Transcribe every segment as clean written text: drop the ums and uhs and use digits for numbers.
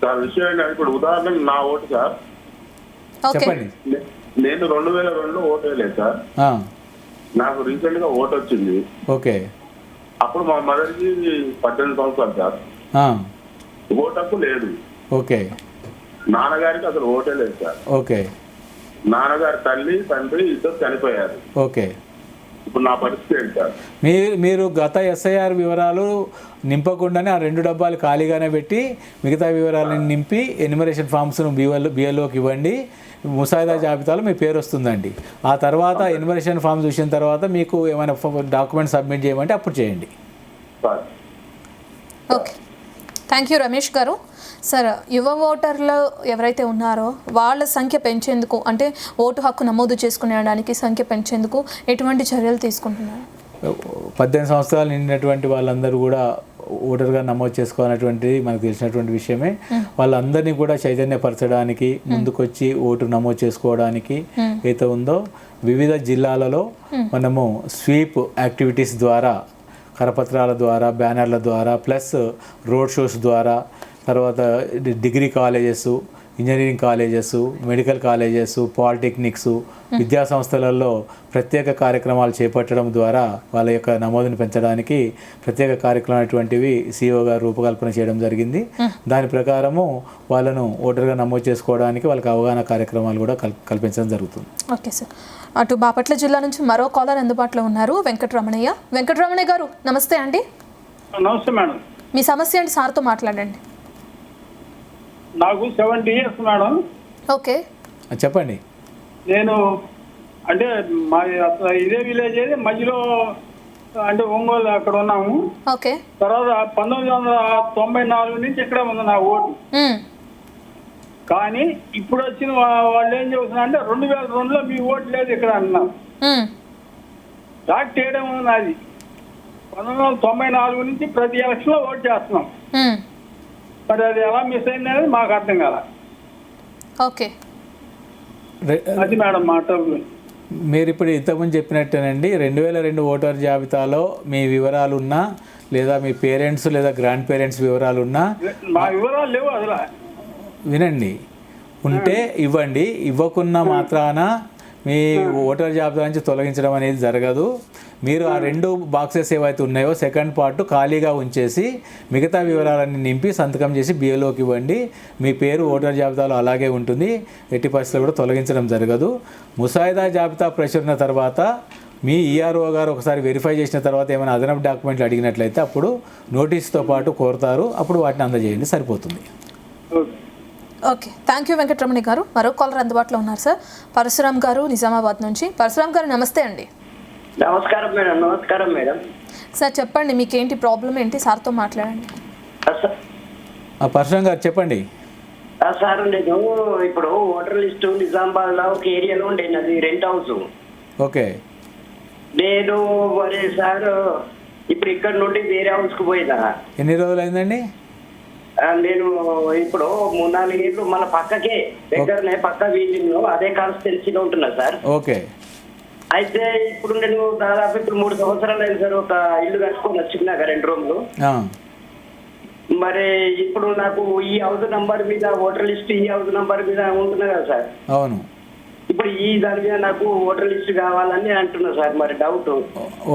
Sir విషయం ఏంటంటే ఇప్పుడు ఉదాహరణకు నా ఓటు సార్, ఓకే చెప్పండి. నేను 2002లో ఓటు వేయలేదు సార్. ఆ, నాకు రీసెంట్ గా ఓటు వచ్చింది. ఓకే. అప్పుడు మా మదర్కి 18 సంవత్సరాలు సార్. ఆ, ఓటు హక్కు లేదు. ఓకే. నాన్నగారికి అసలు ఓటే లేదు సార్. ఓకే. నాన్నగారి తల్లి తండ్రి ఇద్దరు చనిపోయారు. ఓకే. ఇప్పుడు నా పరిస్థితి ఏంటి సార్? మీరు గత ఎస్ఐఆర్ వివరాలు నింపకుండానే ఆ 2 డబ్బాలు ఖాళీగానే పెట్టి మిగతా వివరాలను నింపి ఎన్యుమరేషన్ ఫామ్స్ను బిఎల్ఓకి ఇవ్వండి. ముసాయిదా జాబితాలో మీ పేరు వస్తుందండి. ఆ తర్వాత ఎన్యుమరేషన్ ఫామ్ చూసిన తర్వాత మీకు ఏమైనా డాక్యుమెంట్ సబ్మిట్ చేయమంటే అప్పుడు చేయండి. Sir okay, thank you Ramesh గారు. సార్, యువ ఓటర్లు ఎవరైతే ఉన్నారో వాళ్ళ సంఖ్య పెంచేందుకు, అంటే ఓటు హక్కు నమోదు చేసుకునేడానికి సంఖ్య పెంచేందుకు ఎటువంటి చర్యలు తీసుకుంటున్నారు? 18 సంవత్సరాలు నిండినటువంటి వాళ్ళందరూ కూడా ఓటర్గా నమోదు చేసుకోవాలన్నటువంటిది మనకు తెలిసినటువంటి విషయమే. వాళ్ళందరినీ కూడా చైతన్యపరచడానికి, ముందుకొచ్చి ఓటు నమోదు చేసుకోవడానికి ఏదైతే ఉందో వివిధ జిల్లాలలో మనము స్వీప్ యాక్టివిటీస్ ద్వారా, కరపత్రాల ద్వారా, బ్యానర్ల ద్వారా, ప్లస్ రోడ్ షోస్ ద్వారా, తర్వాత degree colleges, engineering colleges, medical colleges, polytechnics, విద్యా సంస్థలలో ప్రత్యేక కార్యక్రమాలు చేపట్టడం ద్వారా వాళ్ళ యొక్క నమోదును పెంచడానికి ప్రత్యేక కార్యక్రమాలు అటువంటివి సిఇఓ గారు రూపకల్పన చేయడం జరిగింది. దాని ప్రకారము వాళ్ళను ఓటర్గా నమోదు చేసుకోవడానికి వాళ్ళకి అవగాహన కార్యక్రమాలు కూడా కల్పించడం జరుగుతుంది. Okay sir. అటు బాపట్ల జిల్లా నుంచి మరో కాలర్ అందుబాటులో ఉన్నారు, వెంకటరమణయ్య. వెంకటరమణయ్య గారు నమస్తే అండి. నమస్తే మేడం. మీ సమస్య ఏంటి, సార్తో మాట్లాడండి. నాకు 70 years మేడం. ఓకే, చెప్పండి. నేను అంటే మా ఇదే విలేజ్ ఏది మధ్యలో, అంటే ఒంగోలు అక్కడ ఉన్నాము. ఓకే. తర్వాత 1994 నుంచి ఇక్కడే ఉంది నా ఓటు. కానీ ఇప్పుడు వచ్చిన వాళ్ళు ఏం చెబుతున్నారు అంటే 2002లో మీ ఓటు లేదు ఇక్కడ అన్నారు. డాక్టర్ చేయడం నాది 1994 నుంచి ప్రతి ఎలక్షన్లో ఓటు చేస్తున్నాం. మరి అది ఎలా మిస్ అయింది అనేది మాకు అర్థం కాల. ఓకే, అది మేడం మాట. మీరు ఇప్పుడు ఇంతకుముందు చెప్పినట్టేనండి, 2002 ఓటర్ జాబితాలో మీ వివరాలు ఉన్నా, లేదా మీ పేరెంట్స్ లేదా గ్రాండ్ పేరెంట్స్ వివరాలు ఉన్నా, మా వివరాలు లేవు అసలు. వినండి, ఉంటే ఇవ్వండి. ఇవ్వకున్న మాత్రాన మీ ఓటర్ జాబితా నుంచి తొలగించడం అనేది జరగదు. మీరు ఆ 2 బాక్సెస్ ఏవైతే ఉన్నాయో సెకండ్ పార్ట్ ఖాళీగా ఉంచేసి మిగతా వివరాలన్నీ నింపి సంతకం చేసి బిఎల్ఓకి ఇవ్వండి. మీ పేరు ఓటర్ జాబితాలో అలాగే ఉంటుంది. ఎట్టి పరిస్థితుల్లో కూడా తొలగించడం జరగదు. ముసాయిదా జాబితా ప్రచురణ తర్వాత మీ ఈఆర్ఓ గారు ఒకసారి వెరిఫై చేసిన తర్వాత ఏమైనా అదనపు డాక్యుమెంట్లు అడిగినట్లయితే అప్పుడు నోటీస్తో పాటు కోరుతారు. అప్పుడు వాటిని అందజేయండి, సరిపోతుంది. ఓకే, థ్యాంక్ యూ వెంకటరమణి గారు. మరో కాలర్ అందుబాటులో ఉన్నారు సార్, పరశురామ్ గారు నిజామాబాద్ నుంచి. పరశురామ్ గారు నమస్తే అండి. నమస్కారం మేడం. నమస్కారం మేడం. సార్ చెప్పండి, మీకేంటి ప్రాబ్లం ఏంటి, సార్తో మాట్లాడండి. పరశురామ్ గారు చెప్పండి. సార్ నేను ఇప్పుడు ఓటర్ లిస్టు నిజామాబాద్ లో ఒక ఏరియాలో ఉండేది, అది రెంట్ హౌస్. ఓకే. నేను మరి సార్ ఇప్పుడు ఇక్కడ నుండి వేరే హౌస్ కు పోయినా. ఎన్ని రోజులు అయిందండి? నేను ఇప్పుడు 3-4 ఏళ్ళు మన పక్కకే దగ్గరనే పక్క వీధిలో అదే కాన్స్టిట్యున్సీలో ఉంటున్నా సార్. ఓకే. అయితే ఇప్పుడు నేను దాదాపు ఇప్పుడు 3 సంవత్సరాలు అయింది సార్ ఒక ఇల్లు కట్టుకొని వచ్చినాక 2 రూమ్లు. మరి ఇప్పుడు నాకు ఈ హౌస్ నంబర్ మీద ఓటర్ లిస్ట్ ఈ హౌస్ నంబర్ మీద ఉంటున్నా కదా సార్. అవును. ఇప్పుడు ఈ దాని మీద నాకు ఓటర్ లిస్ట్ కావాలని అంటున్నా సార్, మరి డౌట్.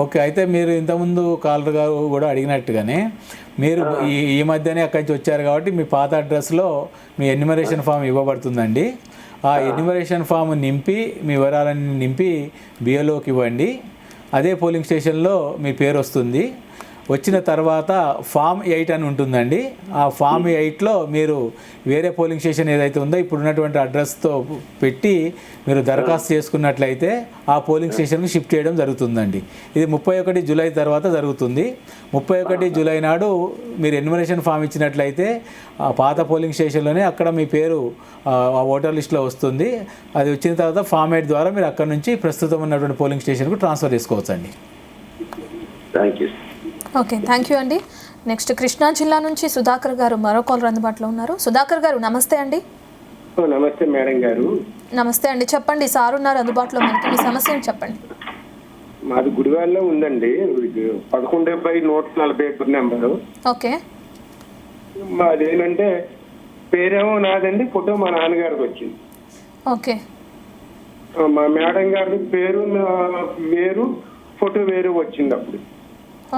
ఓకే, అయితే మీరు ఇంతకుముందు కాలర్ గారు కూడా అడిగినట్టుగానే మీరు ఈ మధ్యనే అక్కడి నుంచి వచ్చారు కాబట్టి మీ పాత అడ్రస్లో మీ ఎన్యుమరేషన్ ఫామ్ ఇవ్వబడుతుందండి. ఆ ఎన్యుమరేషన్ ఫామ్ నింపి మీ వివరాలన్నీ నింపి బిఎల్ఓకి ఇవ్వండి. అదే పోలింగ్ స్టేషన్లో మీ పేరు వస్తుంది. వచ్చిన తర్వాత ఫామ్ 8 అని ఉంటుందండి. ఆ ఫామ్ 8లో మీరు వేరే పోలింగ్ స్టేషన్ ఏదైతే ఉందో ఇప్పుడు ఉన్నటువంటి అడ్రస్తో పెట్టి మీరు దరఖాస్తు చేసుకున్నట్లయితే ఆ పోలింగ్ స్టేషన్కి షిఫ్ట్ చేయడం జరుగుతుందండి. ఇది 31 జూలై తర్వాత జరుగుతుంది. 31 జూలై నాడు మీరు ఎన్యుమరేషన్ ఫామ్ ఇచ్చినట్లయితే ఆ పాత పోలింగ్ స్టేషన్లోనే అక్కడ మీ పేరు ఆ ఓటర్ లిస్ట్లో వస్తుంది. అది వచ్చిన తర్వాత ఫామ్ 8 ద్వారా మీరు అక్కడ నుంచి ప్రస్తుతం ఉన్నటువంటి పోలింగ్ స్టేషన్కు ట్రాన్స్ఫర్ చేసుకోవచ్చండి. Thank you. Okay, thank you అండి. నెక్స్ట్ కృష్ణా జిల్లా నుంచి సుధాకర్ గారు మరో కాలర్ అందుబాటులో ఉన్నారు. సుధాకర్ గారు నమస్తే అండి. నమస్తే మేడం గారు. నమస్తే అండి, చెప్పండి. సార్ ఉన్నారు అందుబాటులో, మనకి మీ సమస్య చెప్పండి. మాది గుడివాడలో ఉందండి, 11/141 నెంబరు. ఓకే. మాది ఏంటంటే పేరేమో నాదండి, ఫోటో మా నాన్నగారికి వచ్చింది. ఓకే. మా మేడం గారి పేరు వేరు, ఫోటో వేరు వచ్చింది అప్పుడు.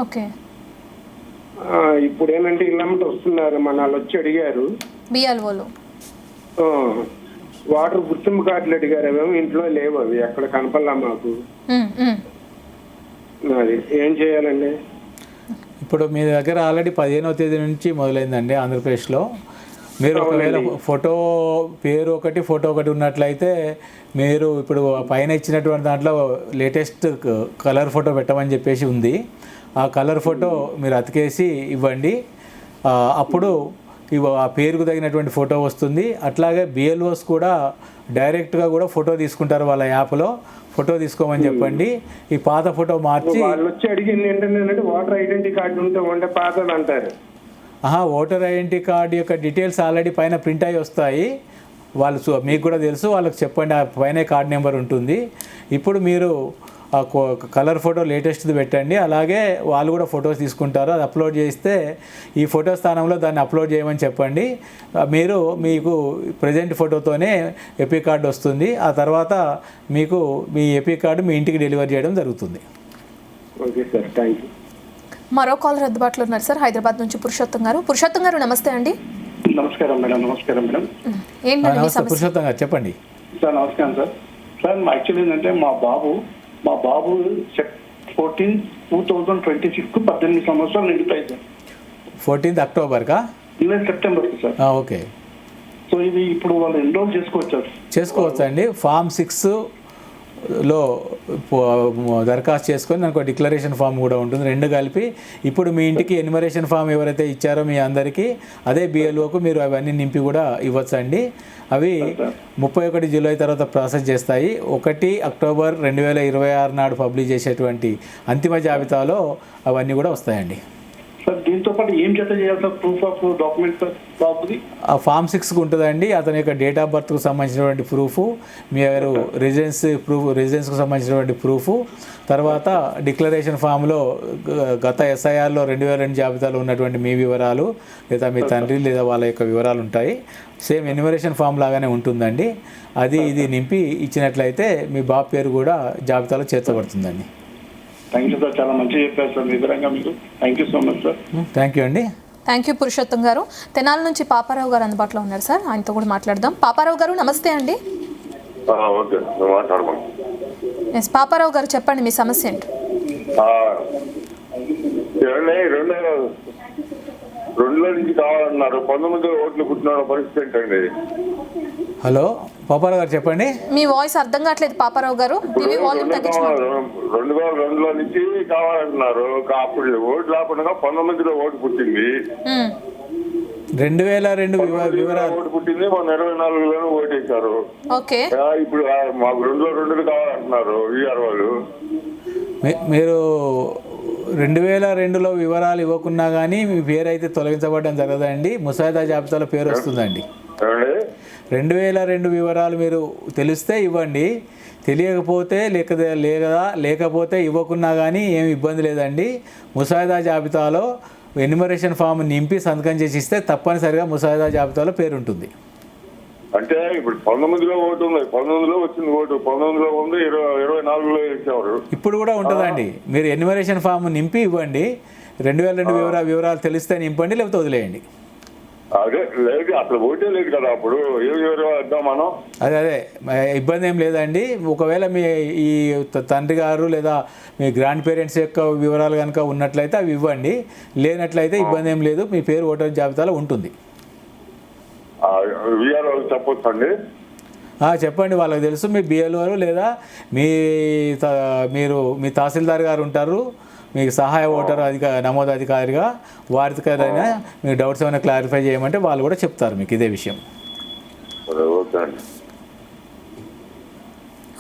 ఓకే. ఇప్పుడు ఏంటంటే ఇళ్ళమ్మట వస్తున్నారు, మన వాళ్ళు వచ్చి అడిగారు. బిఎల్ఓలు వాటర్ గుర్తింపు కార్డులు అడిగారు, అవేమో ఇంట్లో లేవు, అవి ఎక్కడ కనపడలా మాకు. అది ఏం చేయాలండి? ఇప్పుడు మీ దగ్గర ఆల్రెడీ 15వ తేదీ నుంచి మొదలైందండి ఆంధ్రప్రదేశ్లో. మీరు ఒకవేళ ఫోటో పేరు ఒకటి ఫోటో ఒకటి ఉన్నట్లయితే మీరు ఇప్పుడు పైన ఇచ్చినటువంటి దాంట్లో లేటెస్ట్ కలర్ ఫోటో పెట్టమని చెప్పేసి ఉంది. ఆ కలర్ ఫోటో మీరు అతికేసి ఇవ్వండి. అప్పుడు ఆ పేరుకు తగినటువంటి ఫోటో వస్తుంది. అట్లాగే బిఎల్ఓస్ కూడా డైరెక్ట్గా కూడా ఫోటో తీసుకుంటారు, వాళ్ళ యాప్లో ఫోటో తీసుకోమని చెప్పండి. ఈ పాత ఫోటో మార్చి వాళ్ళు వచ్చి అడిగింది ఏంటంటే వాటర్ ఐడెంటిటీ కార్డు ఉంటే పాతది అంటారు. ఓటర్ ఐడెంటిటీ కార్డు యొక్క డీటెయిల్స్ ఆల్రెడీ పైన ప్రింట్ అయ్యి వస్తాయి. వాళ్ళు మీకు కూడా తెలుసు, వాళ్ళకి చెప్పండి, ఆ పైన కార్డ్ నెంబర్ ఉంటుంది. ఇప్పుడు మీరు ఆ కలర్ ఫోటో లేటెస్ట్ది పెట్టండి. అలాగే వాళ్ళు కూడా ఫొటోస్ తీసుకుంటారు, అది అప్లోడ్ చేస్తే ఈ ఫోటో స్థానంలో దాన్ని అప్లోడ్ చేయమని చెప్పండి. మీకు ప్రజెంట్ ఫోటోతోనే ఎపీ కార్డు వస్తుంది. ఆ తర్వాత మీకు మీ ఎపీ కార్డు మీ ఇంటికి డెలివరీ చేయడం జరుగుతుంది. Okay sir, thank you. మరో కాలర్ అందుబాటులో ఉన్నారు సార్, హైదరాబాద్ నుంచి పురుషోత్తం గారు. పురుషోత్తం గారు నమస్తే అండి. నమస్కారం మేడం. నమస్కారం మేడం. ఏంటండి నమస్తే పురుషోత్తం గారు, చెప్పండి సార్. నమస్కారం సార్. సార్ యాక్చువల్లీ ఏంటంటే మా బాబు 14, 2026 18 సంవత్సరాలు నిండుతాయి సార్. 14th అక్టోబర్కా? సెప్టెంబర్కి సార్. ఓకే. సో ఇది ఇప్పుడు వాళ్ళు ఎన్రోల్ చేసుకోవచ్చు అండి. ఫామ్ 6లో దరఖాస్తు చేసుకొని దానికి డిక్లరేషన్ ఫామ్ కూడా ఉంటుంది, రెండు కలిపి. ఇప్పుడు మీ ఇంటికి ఎన్యుమరేషన్ ఫామ్ ఎవరైతే ఇచ్చారో మీ అందరికీ అదే బిఎల్ఓకు మీరు అవన్నీ నింపి కూడా ఇవ్వచ్చండి. అవి 31 జూలై తర్వాత ప్రాసెస్ చేస్తాయి. 1 అక్టోబర్ 2026 నాడు పబ్లిష్ చేసేటువంటి అంతిమ జాబితాలో అవన్నీ కూడా వస్తాయండి. సార్ దీంతో పాటు ఏం జత చేయాలి sir? Proof of document sir బాబుది ఆ ఫామ్ 6కు ఉంటుందండి. అతని యొక్క డేట్ ఆఫ్ బర్త్కు సంబంధించినటువంటి ప్రూఫ్, మీరు రెసిడెన్స్కు సంబంధించినటువంటి ప్రూఫ్, తర్వాత డిక్లరేషన్ ఫామ్లో గత ఎస్ఐఆర్లో 2002 జాబితాలో ఉన్నటువంటి మీ వివరాలు, లేదా మీ తండ్రి లేదా వాళ్ళ యొక్క వివరాలు ఉంటాయి. సేమ్ ఎన్యుమరేషన్ ఫామ్ లాగానే ఉంటుందండి. ఇది నింపి ఇచ్చినట్లయితే మీ బాబు పేరు కూడా జాబితాలో చేర్చబడుతుందండి. థ్యాంక్ యూ సార్, చాలా మంచిగా చెప్పారు సార్ వివరంగా మీరు. Thank you so much sir. Thank you అండి. థ్యాంక్ యూ పురుషోత్తం గారు. తెనాల నుంచి పాపారావు గారు అందుబాటులో ఉన్నారు సార్, ఆయనతో కూడా మాట్లాడదాం. పాపారావు గారు నమస్తే అండి. ఎస్ పాపారావు గారు, చెప్పండి మీ సమస్య ఏంటి? 2 నుంచి కావాలన్నారు, 19 ఓట్లు పుట్టిన పరిస్థితి ఏంటండి? హలో పాపారావు గారు, చెప్పండి. మీ వాయిస్ అర్థం కావట్లేదు పాపారావు గారు, టీవీ వాల్యూమ్ తగ్గించుకోండి. 2002లో నుంచి కావాలంటున్నారు, అప్పుడు ఓటు లేకుండా 19లో ఓటు పుట్టింది. 2002 వివరాలు ఓటు పుట్టింది, మన 24లోనే ఓటేశారు. ఓకే. ఇప్పుడు మాకు 2 కావాలంటున్నారు వీఆర్ వాళ్ళు. మీరు 2002లో వివరాలు ఇవ్వకున్నా కానీ మీ పేరు అయితే తొలగించబడడం జరగదండి. ముసాయిదా జాబితాలో పేరు వస్తుందండి. 2002 వివరాలు మీరు తెలిస్తే ఇవ్వండి, తెలియకపోతే లేకపోతే ఇవ్వకున్నా కానీ ఏమి ఇబ్బంది లేదండి. ముసాయిదా జాబితాలో ఎన్యుమరేషన్ ఫామ్ నింపి సంతకం చేసి ఇస్తే తప్పనిసరిగా ముసాయిదా జాబితాలో పేరు ఉంటుంది. అంటే ఇప్పుడు 19లో ఓటు ఉంది, 19లో వచ్చింది ఓటు, 19లో ఉంది, 24లో ఇచ్చేవారు. ఇప్పుడు కూడా ఉంటుందండి. మీరు ఎన్యుమరేషన్ ఫామ్ నింపి ఇవ్వండి. 2002 వివరాలు తెలిస్తే నింపండి, లేకపోతే వదిలేయండి. అదే లేదు, అసలు ఓటే లేదు కదా అప్పుడు, ఏ వివరం ఇద్దాం మనం? అదే ఇబ్బంది ఏం లేదండి. ఒకవేళ మీ ఈ తండ్రి గారు లేదా మీ గ్రాండ్ పేరెంట్స్ యొక్క వివరాలు కనుక ఉన్నట్లయితే అవి ఇవ్వండి, లేనట్లయితే ఇబ్బంది ఏం లేదు, మీ పేరు ఓటర్ జాబితాలో ఉంటుంది. వీఆర్ వాళ్ళు చెప్పొచ్చండి? చెప్పండి, వాళ్ళకి తెలుసు. మీ బిఎల్ఓ లేదా మీరు మీ తహసీల్దార్ గారు ఉంటారు, మీకు సహాయ ఓటర్ నమోదు అధికారిగా, వారికైనా మీకు డౌట్స్ ఏమైనా క్లారిఫై చేయమంటే వాళ్ళు కూడా చెప్తారు మీకు ఇదే విషయం.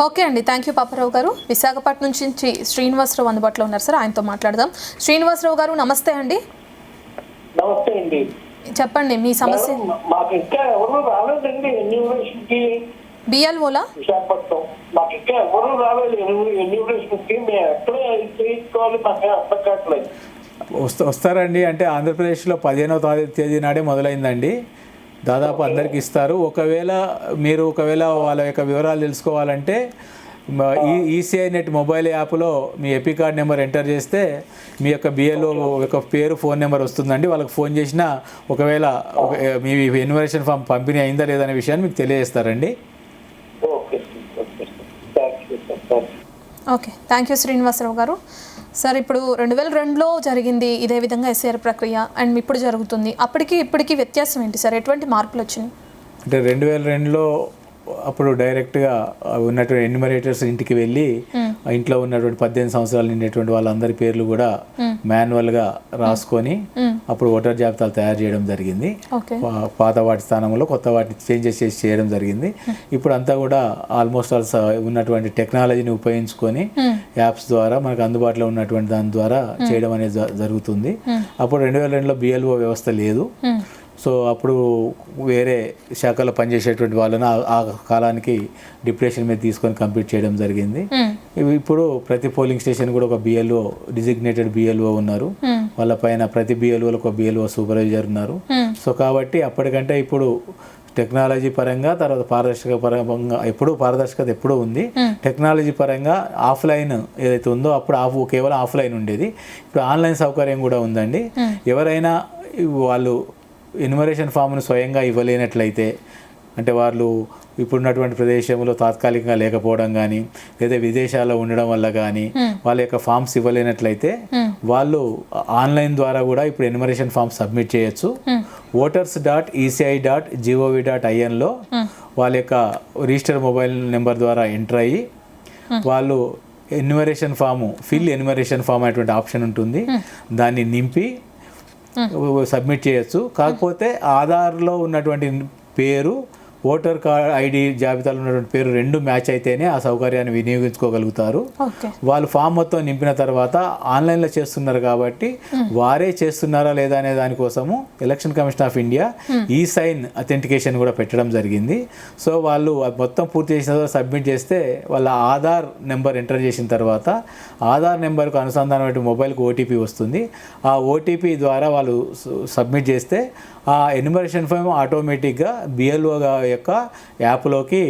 ఓకే అండి, థ్యాంక్ యూ పాపారావు గారు. విశాఖపట్నం నుంచి శ్రీనివాసరావు అందుబాటులో ఉన్నారు సార్, ఆయనతో మాట్లాడదాం. శ్రీనివాసరావు గారు నమస్తే అండి. నమస్తే అండి. చెప్పండి మీ సమస్య. మాకు ఇంకా ఎవరు రాలేదండి ఎన్యూమరేషన్కి. బిఎల్ఓలా? విశాఖపట్నం. మాకు ఇంకా ఎవరు రాలేదు ఎన్యూమరేషన్కి. మేము ఎక్కడే చేయించుకోవాలి, మాకు అర్థం కావట్లేదు. వస్తారండి. అంటే ఆంధ్రప్రదేశ్లో 15వ తేదీ నాడే మొదలైందండి. దాదాపు అందరికి ఇస్తారు. ఒకవేళ వాళ్ళ యొక్క వివరాలు తెలుసుకోవాలంటే ఈసీఐ నెట్ మొబైల్ యాప్లో మీ ఎపి కార్డ్ నెంబర్ ఎంటర్ చేస్తే మీ యొక్క బిఎల్ఓ యొక్క పేరు, ఫోన్ నెంబర్ వస్తుందండి. వాళ్ళకి ఫోన్ చేసినా ఒకవేళ మీ ఎన్యుమరేషన్ ఫామ్ పంపిణీ అయిందా లేదనే విషయాన్ని మీకు తెలియజేస్తారండి. ఓకే, థ్యాంక్ యూ శ్రీనివాసరావు గారు. సార్, ఇప్పుడు 2002లో జరిగింది ఇదే విధంగా ఎస్ఐఆర్ ప్రక్రియ అండ్ ఇప్పుడు జరుగుతుంది. అప్పటికి ఇప్పటికి వ్యత్యాసం ఏంటి సార్? ఎటువంటి మార్పులు వచ్చినాయి? అంటే 2002లో అప్పుడు డైరెక్ట్గా ఉన్నటువంటి ఎన్యుమరేటర్స్ ఇంటికి వెళ్ళి ఇంట్లో ఉన్నటువంటి 18 సంవత్సరాలు నిండేటువంటి వాళ్ళందరి పేర్లు కూడా మాన్యువల్గా రాసుకొని అప్పుడు ఓటర్ జాబితాలు తయారు చేయడం జరిగింది. పాత వాటి స్థానంలో కొత్త వాటిని చేంజెస్ చేసి చేయడం జరిగింది. ఇప్పుడు అంతా కూడా ఆల్మోస్ట్ ఆల్ ఉన్నటువంటి టెక్నాలజీని ఉపయోగించుకొని యాప్స్ ద్వారా మనకు అందుబాటులో ఉన్నటువంటి దాని ద్వారా చేయడం అనేది జరుగుతుంది. అప్పుడు 2002లో బిఎల్ఓ వ్యవస్థ లేదు. సో అప్పుడు వేరే శాఖలో పనిచేసేటువంటి వాళ్ళని ఆ కాలానికి డిప్రెషన్ మీద తీసుకొని కంప్లీట్ చేయడం జరిగింది. ఇప్పుడు ప్రతి పోలింగ్ స్టేషన్ కూడా ఒక బిఎల్ఓ, డిజిగ్నేటెడ్ బిఎల్ఓ ఉన్నారు. వాళ్ళ పైన ప్రతి బిఎల్ఓలకు ఒక బిఎల్ఓ సూపర్వైజర్ ఉన్నారు. సో కాబట్టి అప్పటికంటే ఇప్పుడు టెక్నాలజీ పరంగా, తర్వాత పారదర్శక పరంగా, పారదర్శకత ఎప్పుడూ ఉంది. టెక్నాలజీ పరంగా ఆఫ్లైన్ ఏదైతే ఉందో అప్పుడు కేవలం ఆఫ్లైన్ ఉండేది. ఇప్పుడు ఆన్లైన్ సౌకర్యం కూడా ఉందండి. ఎవరైనా వాళ్ళు ఎన్యుమరేషన్ ఫామ్ను స్వయంగా ఇవ్వలేనట్లయితే, అంటే వాళ్ళు ఇప్పుడున్నటువంటి ప్రదేశంలో తాత్కాలికంగా లేకపోవడం కానీ లేదా విదేశాల్లో ఉండడం వల్ల కానీ వాళ్ళ యొక్క ఫామ్స్ ఇవ్వలేనట్లయితే వాళ్ళు ఆన్లైన్ ద్వారా కూడా ఇప్పుడు ఎన్యుమరేషన్ ఫామ్ సబ్మిట్ చేయొచ్చు. voters.eci.gov.inలో వాళ్ళ యొక్క రిజిస్టర్ మొబైల్ నెంబర్ ద్వారా ఎంటర్ అయ్యి వాళ్ళు enumeration form, fill enumeration form అనేటువంటి ఆప్షన్ ఉంటుంది. దాన్ని నింపి సబ్మిట్ చేయొచ్చు. కాకపోతే ఆధార్లో ఉన్నటువంటి పేరు, ఓటర్ కార్డ్ ఐడి జాబితాలో ఉన్నటువంటి పేరు రెండు మ్యాచ్ అయితేనే ఆ సౌకర్యాన్ని వినియోగించుకోగలుగుతారు. వాళ్ళు ఫామ్ మొత్తం నింపిన తర్వాత ఆన్లైన్లో చేస్తున్నారు కాబట్టి వారే చేస్తున్నారా లేదా అనే దానికోసము ఎలక్షన్ కమిషన్ ఆఫ్ ఇండియా ఈ సైన్ అథెంటికేషన్ కూడా పెట్టడం జరిగింది. సో వాళ్ళు మొత్తం పూర్తి చేసిన తర్వాత సబ్మిట్ చేస్తే వాళ్ళ ఆధార్ నెంబర్ ఎంటర్ చేసిన తర్వాత ఆధార్ నెంబర్కు అనుసంధానమైన మొబైల్కి ఓటీపీ వస్తుంది. ఆ ఓటీపీ ద్వారా వాళ్ళు సబ్మిట్ చేస్తే ఆ ఎన్యుమరేషన్ ఫామ్ ఆటోమేటిక్గా బిఎల్ఓ యొక్క యాప్లోకి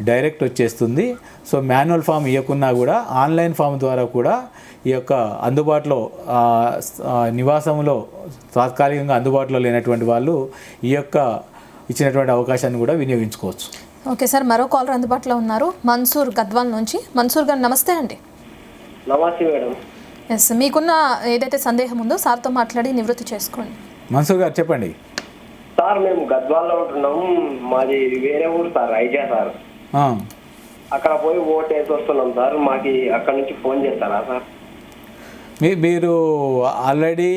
డైరెక్ట్ వచ్చేస్తుంది. సో మాన్యువల్ ఫామ్ ఇవ్వకున్నా కూడా ఆన్లైన్ ఫామ్ ద్వారా కూడా ఈ యొక్క అందుబాటులో నివాసంలో తాత్కాలికంగా అందుబాటులో లేనటువంటి వాళ్ళు ఈ యొక్క ఇచ్చినటువంటి అవకాశాన్ని కూడా వినియోగించుకోవచ్చు. ఓకే సార్, మరో కాలర్ అందుబాటులో ఉన్నారు, మన్సూర్ గద్వాల్ నుంచి. మన్సూర్ గారు నమస్తే అండి. నమస్తే మేడం. ఎస్, మీకున్న ఏదైతే సందేహం ఉందో సార్తో మాట్లాడి నివృత్తి చేసుకోండి. మన్సూర్ గారు చెప్పండి. సార్, మేము గద్వాల్లో ఉంటున్నాము. మాది వేరే ఊరు సార్, ఐజా సార్. అక్కడ పోయి ఓటు వేసి వస్తున్నాం సార్. మాకు అక్కడ నుంచి ఫోన్ చేస్తారా సార్? మీరు ఆల్రెడీ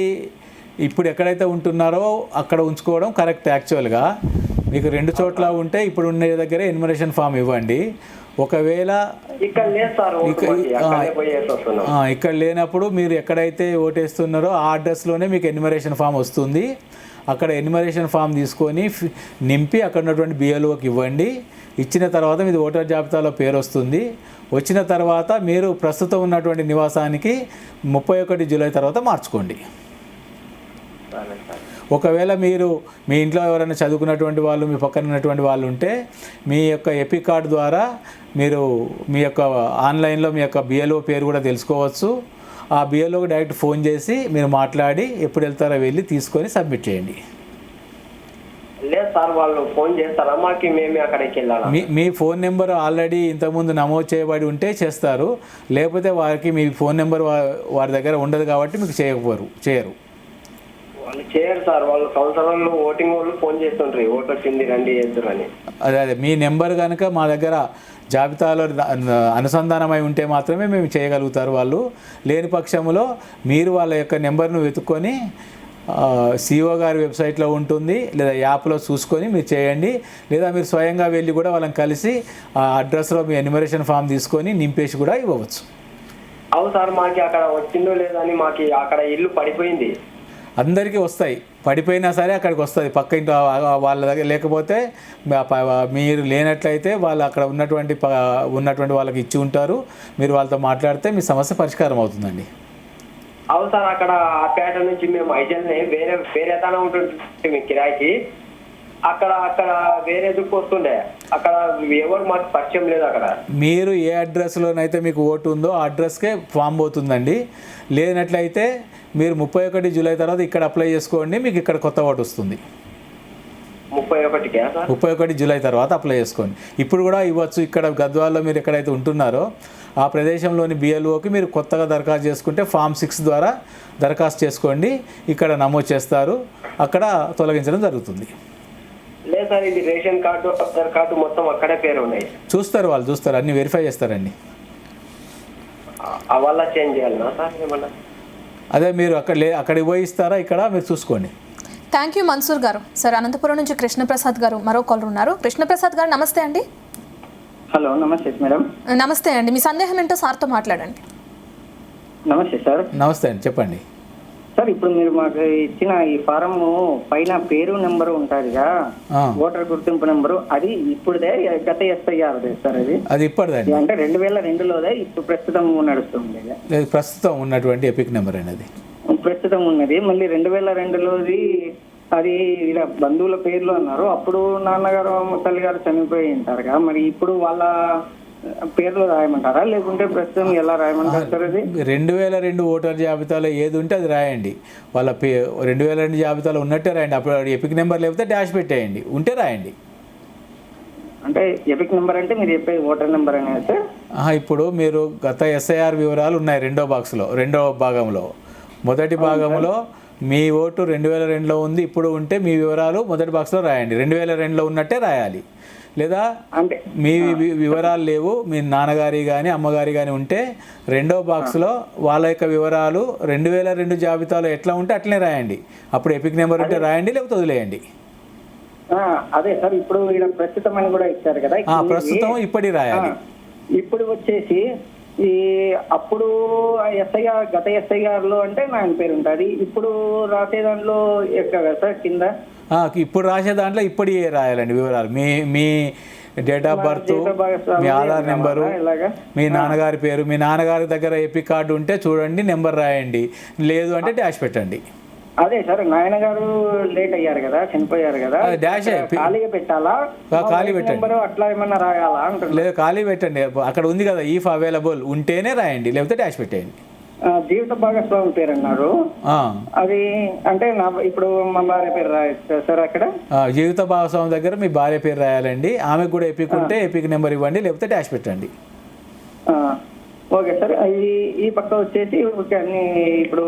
ఇప్పుడు ఎక్కడైతే ఉంటున్నారో అక్కడ ఉంచుకోవడం కరెక్ట్. యాక్చువల్గా మీకు 2 చోట్ల ఉంటే ఇప్పుడు ఉండే దగ్గర ఎన్యుమరేషన్ ఫామ్ ఇవ్వండి. ఒకవేళ ఇక్కడ లేనప్పుడు మీరు ఎక్కడైతే ఓటేస్తున్నారో ఆ అడ్రస్లోనే మీకు ఎన్యుమరేషన్ ఫామ్ వస్తుంది. అక్కడ ఎన్యుమరేషన్ ఫామ్ తీసుకొని నింపి అక్కడ ఉన్నటువంటి బిఎల్ఓకి ఇవ్వండి. ఇచ్చిన తర్వాత మీది ఓటర్ జాబితాలో పేరు వస్తుంది. వచ్చిన తర్వాత మీరు ప్రస్తుతం ఉన్నటువంటి నివాసానికి 31 జూలై తర్వాత మార్చుకోండి. ఒకవేళ మీరు మీ ఇంట్లో ఎవరైనా చదువుకున్నటువంటి వాళ్ళు, మీ పక్కన ఉన్నటువంటి వాళ్ళు ఉంటే మీ యొక్క ఎపి కార్డ్ ద్వారా మీరు మీ యొక్క ఆన్లైన్లో మీ యొక్క బిఎల్ఓ పేరు కూడా తెలుసుకోవచ్చు. ఆ బిఎల్ఓకి డైరెక్ట్ ఫోన్ చేసి మీరు మాట్లాడి ఎప్పుడు వెళ్తారో వెళ్ళి తీసుకొని సబ్మిట్ చేయండి. లేదు సార్, వాళ్ళు ఫోన్ చేస్తారా మాకు? మేము అక్కడికి వెళ్ళాలి. మీ ఫోన్ నెంబర్ ఆల్రెడీ ఇంతకుముందు నమోదు చేయబడి ఉంటే చేస్తారు. లేకపోతే వారికి మీ ఫోన్ నెంబర్ వారి దగ్గర ఉండదు కాబట్టి మీకు చేయరు. వాళ్ళు చేయరు సార్. వాళ్ళు సంవత్సరంలో ఓటింగ్ వాళ్ళు ఫోన్ చేస్తుంటారు, ఓటు వచ్చింది రండి చేద్దరు అని. అదే మీ నెంబర్ కనుక మా దగ్గర జాబితాలో అనుసంధానమై ఉంటే మాత్రమే మేము చేయగలుగుతారు. వాళ్ళు లేని పక్షంలో మీరు వాళ్ళ యొక్క నెంబర్ను వెతుక్కొని సిఓ గారి వెబ్సైట్లో ఉంటుంది లేదా యాప్లో చూసుకొని మీరు చేయండి. లేదా మీరు స్వయంగా వెళ్ళి కూడా వాళ్ళని కలిసి ఆ అడ్రస్లో మీ ఎన్యుమరేషన్ ఫామ్ తీసుకొని నింపేసి కూడా ఇవ్వవచ్చు. అవును సార్, మాకు అక్కడ వచ్చిందో లేదని మాకు అక్కడ ఇల్లు పడిపోయింది. అందరికీ వస్తాయి, పడిపోయినా సరే అక్కడికి వస్తుంది పక్క ఇంట్లో వాళ్ళ దగ్గర. లేకపోతే మీరు లేనట్లయితే వాళ్ళు అక్కడ ఉన్నటువంటి వాళ్ళకి ఇచ్చి ఉంటారు. మీరు వాళ్ళతో మాట్లాడితే మీ సమస్య పరిష్కారం అవుతుందండి. అవును సార్, అక్కడ ఆ పేట నుంచి మేము ఐజల్ని వేరే తన ఉంటుంది మీ కిరాయికి. అక్కడ వేరే దిక్కు వస్తుండే, అక్కడ ఎవరు మాకు పరిచయం లేదు అక్కడ. మీరు ఏ అడ్రస్లోనైతే మీకు ఓటు ఉందో ఆ అడ్రస్కే ఫామ్ పోతుందండి. లేనట్లయితే మీరు 31 జూలై తర్వాత ఇక్కడ అప్లై చేసుకోండి, మీకు ఇక్కడ కొత్త ఓటు వస్తుంది. 31కే సార్? 31 జూలై తర్వాత అప్లై చేసుకోండి. ఇప్పుడు కూడా ఇవ్వచ్చు. ఇక్కడ గద్వాల్లో మీరు ఎక్కడైతే ఉంటున్నారో ఆ ప్రదేశంలోని బిఎల్ఓకి మీరు కొత్తగా దరఖాస్తు చేసుకుంటే ఫామ్ 6 ద్వారా దరఖాస్తు చేసుకోండి, ఇక్కడ నమోదు చేస్తారు, అక్కడ తొలగించడం జరుగుతుంది. లేదు సార్, ఇది రేషన్ కార్డు, ఆధార్ కార్డు మొత్తం అక్కడే పేరు ఉన్నాయి. చూస్తారు, వాళ్ళు చూస్తారు, అన్ని వెరిఫై చేస్తారండి. అవల్ల చేంజ్ చేయాలనా సార్ ఏమన్నా? అదే మీరు అక్కడికి పోయి ఇస్తారా, ఇక్కడ మీరు చూసుకోండి. థ్యాంక్ యూ మన్సూర్ గారు. సార్ అనంతపురం నుంచి కృష్ణప్రసాద్ గారు మరో కాలర్ ఉన్నారు. కృష్ణప్రసాద్ గారు నమస్తే అండి. హలో, నమస్తే మేడం. నమస్తే అండి, మీ సందేహం ఏంటో సార్తో మాట్లాడండి. నమస్తే సార్. నమస్తే అండి, చెప్పండి సార్. ఇప్పుడు మీరు మాకు ఇచ్చిన ఈ ఫారం పైన పేరు నెంబరు ఉంటుందిగా, ఓటర్ గుర్తింపు నెంబరు, అది ఇప్పుడుదే గత SIRదే సార్? అది ఇప్పటిదండి, అంటే 2002లోదే ఇప్పుడు ప్రస్తుతం నడుస్తుంది? ప్రస్తుతం ఉన్నటువంటి ఎపిక్ నెంబర్ అనేది ప్రస్తుతం ఉన్నది. మళ్ళీ 2002లోది అది ఇలా బంధువుల పేర్లు అన్నారు. అప్పుడు నాన్నగారు తల్లి గారు చనిపోయి ఉంటారుగా, మరి ఇప్పుడు వాళ్ళ పేర్లు రాయమంటారా, లేకుంటే ప్రస్తుతం ఎలా రాయమంటారు సార్? అది 2002 ఓటర్ జాబితాలో ఏది ఉంటే అది రాయండి. వాళ్ళ 2002 జాబితాలో ఉన్నట్టే రాయండి. అప్పుడు ఎపిక్ నెంబర్ లేకపోతే డాష్ పెట్టేయండి, ఉంటే రాయండి. అంటే ఎపిక్ నెంబర్ అంటే మీరు చెప్పే ఓటర్ నెంబర్ అనేది సార్? ఇప్పుడు మీరు గత SIR వివరాలు ఉన్నాయి రెండో భాగంలో. మొదటి భాగంలో మీ ఓటు 2002లో ఉంది, ఇప్పుడు ఉంటే మీ వివరాలు మొదటి బాక్స్లో రాయండి. 2002లో ఉన్నట్టే రాయాలి. లేదా మీ వివరాలు లేవు, మీ నాన్నగారి కానీ అమ్మగారి కానీ ఉంటే రెండో బాక్స్లో వాళ్ళ యొక్క వివరాలు 2002 జాబితాలో ఎట్లా ఉంటే అట్లనే రాయండి. అప్పుడు ఎపిక్ నెంబర్ ఉంటే రాయండి, లేకపోతే వదిలేయండి. అదే సార్, ఇప్పుడు ఇలా ప్రస్తుతం అని కూడా ఇచ్చారు కదా, ప్రస్తుతం ఇప్పటి రాయాలి. ఇప్పుడు వచ్చేసి ఈ అప్పుడు గత SIRలో అంటే నా పేరు ఉంటుంది, ఇప్పుడు రాసే దాంట్లో ఎక్కడ సార్ కింద? ఇప్పుడు రాసే దాంట్లో ఇప్పటి రాయాలండి వివరాలు. మీ డేట్ ఆఫ్ బర్త్, మీ ఆధార్ నెంబరు, మీ నాన్నగారి పేరు, మీ నాన్నగారి దగ్గర ఎపిక్ కార్డు ఉంటే చూడండి, నెంబర్ రాయండి, లేదు అంటే డాష్ పెట్టండి. అదే సార్, నాయనగారు లేట్ అయ్యారు కదా, చనిపోయారు కదా, డాష్ ఖాళీగా పెట్టాలా, ఖాళీ పెట్టండి, అట్లా ఏమన్నా రాయాలా అంటారు? లేదు, ఖాళీ పెట్టండి. అక్కడ ఉంది కదా ఈఫ్ అవైలబుల్, ఉంటేనే రాయండి, లేకపోతే డాష్ పెట్టేయండి. జీవిత భాగస్వామి పేరు అన్నారు, అది అంటే ఇప్పుడు మా భార్య పేరు రాయచ్చు సార్ అక్కడ? జీవిత భాగస్వామి దగ్గర మీ భార్య పేరు రాయాలండి. ఆమెకు కూడా ఎపిక్ ఉంటే ఎపిక్ నెంబర్ ఇవ్వండి, లేకపోతే డాష్ పెట్టండి. Okay sir. ఈ పక్క వచ్చేసి అన్ని ఇప్పుడు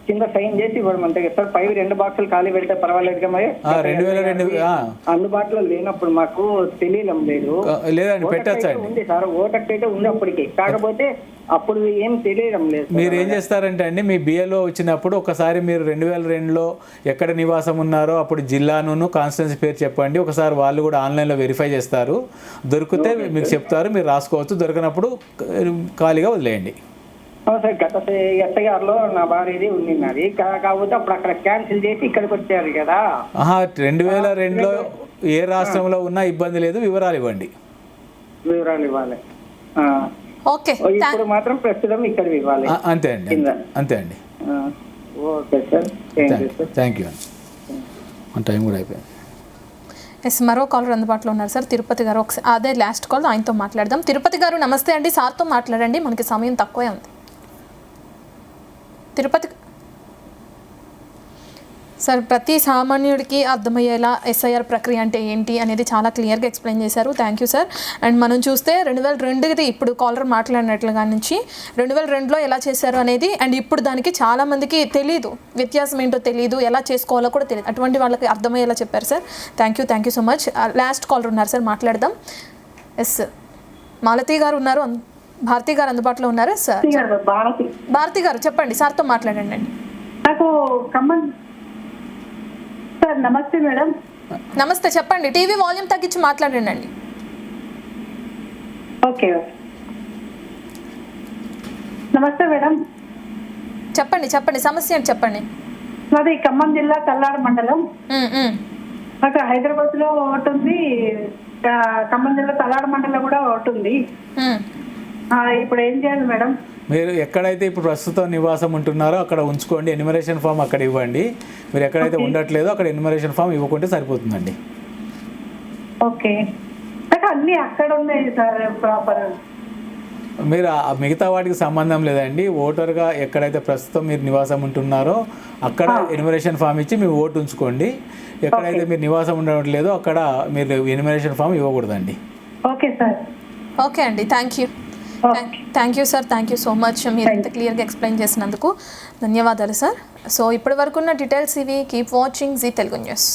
కింద సైన్ చేసి ఇవ్వడం అంతే కదా సార్? పై 2 బాక్సులు ఖాళీ పెడితే పర్వాలేదుగా? మరి 2002 అందుబాటులో లేనప్పుడు మాకు తెలియడం లేదు. లేదండి, పెట్టచ్చండి. ఉంది సార్, ఓటర్ అయితే ఉంది అప్పటికి, కాకపోతే అప్పుడు ఏం తెలియడం లేదు. మీరు ఏం చేస్తారంటే అండి, మీ బిఎల్ఓ వచ్చినప్పుడు ఒకసారి మీరు 2002లో ఎక్కడ నివాసం ఉన్నారో అప్పుడు జిల్లాను కాన్స్టిట్యున్సీ పేరు చెప్పండి. ఒకసారి వాళ్ళు కూడా ఆన్లైన్లో వెరిఫై చేస్తారు, దొరికితే మీకు చెప్తారు, మీరు రాసుకోవచ్చు. దొరికినప్పుడు ఖాళీగా వదిలేయండి. సార్, గత SIRలో నా భార్యది ఉండినది, కాకపోతే అప్పుడు అక్కడ క్యాన్సిల్ చేసి ఇక్కడికి వచ్చారు కదా. 2002లో ఏ రాష్ట్రంలో ఉన్నా ఇబ్బంది లేదు, వివరాలు ఇవ్వండి. వివరాలు ఇవ్వాలి. ఓకే, ఇప్పుడు మాత్రం ప్రస్తుతం ఇక్కడ ఇవ్వాలి. అంతే అండి, అంతే అండి. ఓకే సార్, థ్యాంక్ యూ అండి. మన టైం కూడా అయిపోయింది. ఎస్, మరో కాలర్ అందుబాటులో ఉన్నారు సార్, తిరుపతి గారు. ఒకసారి అదే లాస్ట్ కాల్, ఆయనతో మాట్లాడదాం. తిరుపతి గారు నమస్తే అండి, సార్తో మాట్లాడండి, మనకి సమయం తక్కువే ఉంది. తిరుపతి సార్, ప్రతి సామాన్యుడికి అర్థమయ్యేలా SIR ప్రక్రియ అంటే ఏంటి అనేది చాలా క్లియర్గా ఎక్స్ప్లెయిన్ చేశారు. Thank you sir. అండ్ మనం చూస్తే 2002ది ఇప్పుడు కాలర్ మాట్లాడినట్లుగా నుంచి 2002లో ఎలా చేశారు అనేది, అండ్ ఇప్పుడు దానికి చాలామందికి తెలియదు, వ్యత్యాసం ఏంటో తెలియదు, ఎలా చేసుకోవాలో కూడా తెలియదు. అటువంటి వాళ్ళకి అర్థమయ్యేలా చెప్పారు sir. Thank you so much. Last caller ఉన్నారు సార్, మాట్లాడదాం. ఎస్, మాలతి గారు ఉన్నారు, భారతి గారు అందుబాటులో ఉన్నారు. సార్ భారతి గారు చెప్పండి, సార్తో మాట్లాడండి. నాకు సార్ నమస్తే మేడం. నమస్తే, చెప్పండి. టీవీ వాల్యూమ్ తగ్గించి మాట్లాడండి. ఓకే, నమస్తే మేడం. చెప్పండి సమస్య ఏంటి చెప్పండి. నాది ఖమ్మం జిల్లా తల్లాడ మండలం. నాకు హైదరాబాద్లో ఒకటి ఉంది, ఖమ్మం జిల్లా తల్లాడ మండలం కూడా ఒకటి ఉంది. ఇప్పుడు ఏం చేయాలి మేడం? మీరు ఎక్కడైతే ఇప్పుడు ప్రస్తుతం నివాసం ఉంటున్నారో అక్కడ ఉంచుకోండి, ఎన్యుమరేషన్ ఫామ్ అక్కడ ఇవ్వండి. మీరు ఎక్కడైతే ఉండట్లేదో అక్కడ ఎన్యుమరేషన్ ఫామ్ ఇవ్వకుంటే సరిపోతుందండి. ఓకే, నాకు అన్ని అక్కడ ఉన్నాయి సార్ ప్రాపర్. మీరు ఆ మిగతా వాటికి సంబంధం లేదండి. ఓటర్గా ఎక్కడైతే ప్రస్తుతం మీరు నివాసం ఉంటున్నారో అక్కడ ఎన్యుమరేషన్ ఫామ్ ఇచ్చి మీ ఓటు ఉంచుకోండి. ఎక్కడైతే మీరు నివాసం ఉండడం లేదో అక్కడ మీరు ఎన్యుమరేషన్ ఫామ్ ఇవ్వకూడదండి. Okay sir. ఓకే అండి, thank you sir, thank you so much. మీరు ఇంత క్లియర్గా ఎక్స్ప్లెయిన్ చేసినందుకు ధన్యవాదాలు సార్. సో ఇప్పటి వరకు ఉన్న డీటెయిల్స్ ఇవి. Keep watching Zee Telugu news.